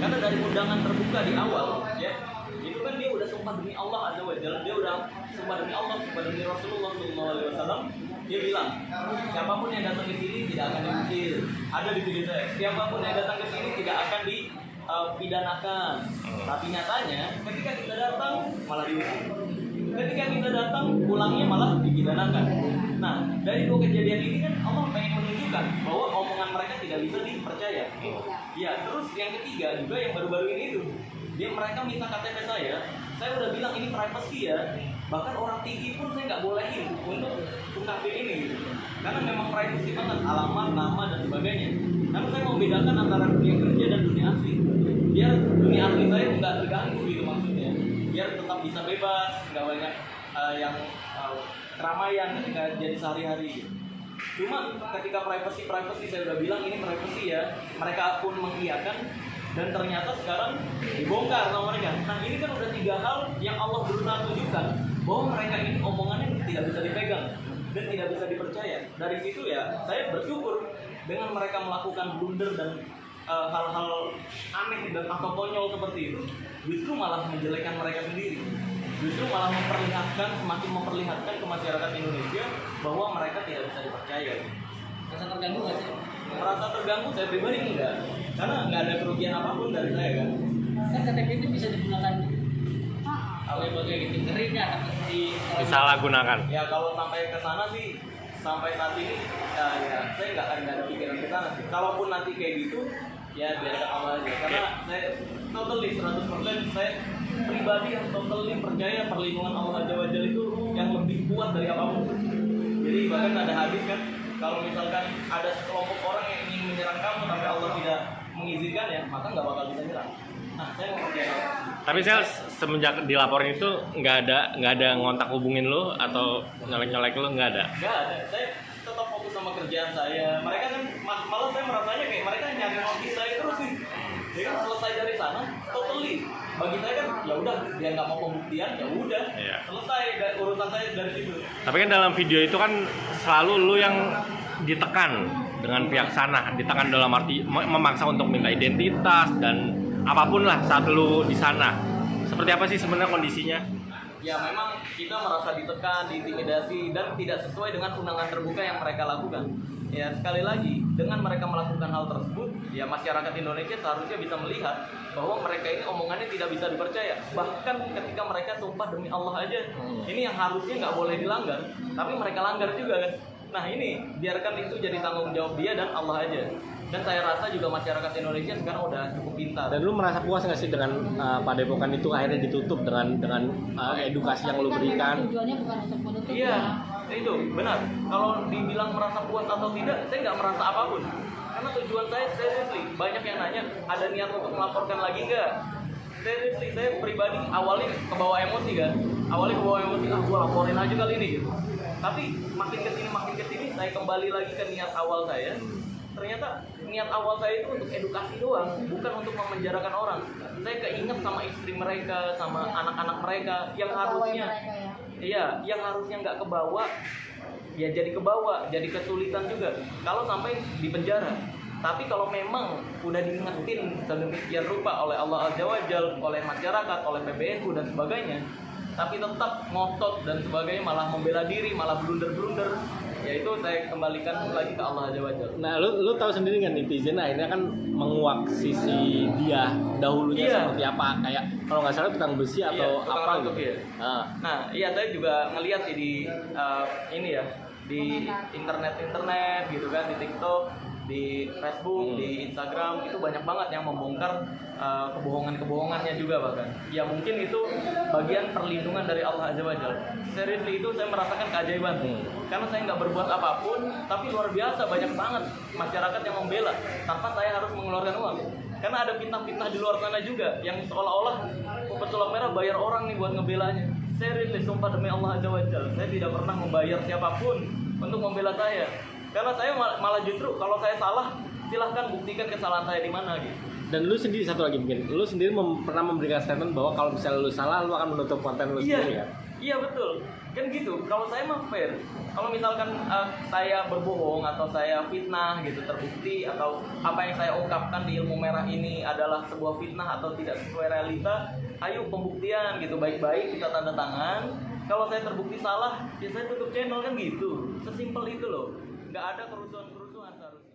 Karena dari undangan terbuka di awal, ya, itu kan dia udah sumpah demi Allah Azza wa Jalla, dia udah sumpah demi Allah, sumpah demi Rasulullah SAW. Dia bilang, siapapun yang datang ke sini tidak akan diusir. Ada di video saya. Siapapun yang datang ke sini tidak akan dipidanakan. Tapi nyatanya, ketika kita datang malah diusir. Ketika kita datang pulangnya malah dipidanakan. Nah, dari dua kejadian ini kan Allah pengen menunjukkan bahwa omongan mereka tidak bisa dipercaya. Ya, terus yang ketiga juga yang baru-baru ini itu, mereka minta KTP saya udah bilang ini privacy ya. Bahkan orang TV pun saya nggak bolehin untuk ungkapin ini gitu. Karena memang privacy banget, alamat, nama dan sebagainya. Karena saya mau bedakan antara dunia kerja dan dunia asli. Biar dunia asli saya nggak terganggu gitu maksudnya. Biar tetap bisa bebas, nggak banyak yang keramaian ketika jadi sehari-hari gitu. Cuma ketika privacy saya udah bilang ini privacy ya, mereka pun mengiyakan dan ternyata sekarang dibongkar sama mereka. Nah ini kan udah 3 hal yang Allah berusaha tunjukkan bahwa mereka ini omongannya tidak bisa dipegang dan tidak bisa dipercaya. Dari situ ya saya bersyukur dengan mereka melakukan blunder dan hal-hal aneh dan atau konyol seperti itu, justru malah menjelekan mereka sendiri. Justru malah semakin memperlihatkan ke masyarakat Indonesia bahwa mereka tidak bisa dipercaya. Merasa terganggu nggak sih? Merasa terganggu saya pribadi enggak, karena nggak ada kerugian apapun dari saya kan. Kan KTP itu bisa digunakan Sebagai gitu. ngerinya disalahgunakan. Ya kalau sampai ke sana sih, sampai saat ini ya saya nggak ada pikiran ke sana sih. Kalaupun nanti kayak gitu, ya biarkan Allah aja. Karena saya totally 100% saya pribadi yang totally percaya perlindungan Allah Azza wa Jalla itu yang lebih kuat dari apapun. Jadi bahkan ada hadis kan, kalau misalkan ada sekelompok orang yang ingin menyerang kamu tapi Allah tidak mengizinkan ya, maka nggak bakal bisa nyerang. Nah saya mau percaya. Tapi saya semenjak dilaporin itu nggak ada ngontak hubungin lo atau nyolek lo, nggak ada. Nggak ada. Saya tetap fokus sama kerjaan saya. Mereka kan malah saya merasanya kayak mereka nyari notis saya terus nih. Dia kan selesai dari sana, totally. Bagi saya kan ya udah, dia nggak mau pembuktian ya udah, Iya. selesai urusan saya dari situ. Tapi kan dalam video itu kan selalu lu yang ditekan dengan pihak sana, ditekan dalam arti memaksa untuk minta identitas dan apapun lah saat lu di sana. Seperti apa sih sebenarnya kondisinya? Ya memang kita merasa ditekan, diintimidasi dan tidak sesuai dengan undangan terbuka yang mereka lakukan. Ya sekali lagi, dengan mereka melakukan hal tersebut, ya masyarakat Indonesia seharusnya bisa melihat bahwa mereka ini omongannya tidak bisa dipercaya. Bahkan ketika mereka sumpah demi Allah aja, ini yang harusnya nggak boleh dilanggar, tapi mereka langgar juga kan. Nah ini, biarkan itu jadi tanggung jawab dia dan Allah aja. Dan saya rasa juga masyarakat Indonesia sekarang udah cukup pintar. Dan lu merasa puas nggak sih dengan padepokan itu akhirnya ditutup dengan edukasi yang lu berikan? Tujuannya bukan untuk menutup. Iya, itu benar. Kalau dibilang merasa puas atau tidak, saya nggak merasa apapun. Karena tujuan saya seriously, banyak yang nanya, ada niat untuk melaporkan lagi nggak? Seriously, saya pribadi awalnya kebawa emosi kan. Awalnya kebawa emosi, gua laporin aja kali ini gitu. Tapi makin kesini, saya kembali lagi ke niat awal saya. Ternyata niat awal saya itu untuk edukasi doang, bukan untuk memenjarakan orang. Saya keinget sama istri mereka, sama anak-anak mereka yang harusnya, yang harusnya nggak kebawa, ya jadi kebawa, jadi kesulitan juga. Kalau sampai di penjara. Tapi kalau memang udah diingetin sedemikian rupa oleh Allah Azza wa Jalla, oleh masyarakat, oleh PBNU dan sebagainya, tapi tetap ngotot dan sebagainya, malah membela diri, malah blunder-blunder, ya itu saya kembalikan lagi ke Allah Azza wa Jalla. Nah, lu tahu sendiri kan netizen akhirnya kan menguak sisi dia dahulunya seperti apa, kayak kalau nggak salah tukang besi atau apa gitu. Ya. Nah, iya saya juga ngelihat sih di ini ya, di internet gitu kan, di TikTok, di Facebook, di Instagram, itu banyak banget yang membongkar kebohongannya juga bahkan. Ya mungkin itu bagian perlindungan dari Allah Azza wa Jalla. Seriously itu saya merasakan keajaiban. Karena saya nggak berbuat apapun, tapi luar biasa banyak banget masyarakat yang membela tanpa saya harus mengeluarkan uang. Karena ada fitnah-fitnah di luar sana juga yang seolah-olah pesulap merah bayar orang nih buat ngebelanya. Seriously, sumpah demi Allah Azza wa Jalla, saya tidak pernah membayar siapapun untuk membela saya. Karena saya malah justru kalau saya salah, silahkan buktikan kesalahan saya di mana gitu. Dan lu sendiri satu lagi mungkin, lu sendiri pernah memberikan statement bahwa kalau misalnya lu salah, lu akan menutup konten lu sendiri ya? Iya betul, kan gitu. Kalau saya mah fair. Kalau misalkan saya berbohong atau saya fitnah gitu terbukti, atau apa yang saya ungkapkan di ilmu merah ini adalah sebuah fitnah atau tidak sesuai realita, ayo pembuktian gitu, baik-baik kita tanda tangan. Kalau saya terbukti salah, ya saya tutup channel kan gitu. Sesimpel itu loh. Nggak ada kerusuhan-kerusuhan seharusnya.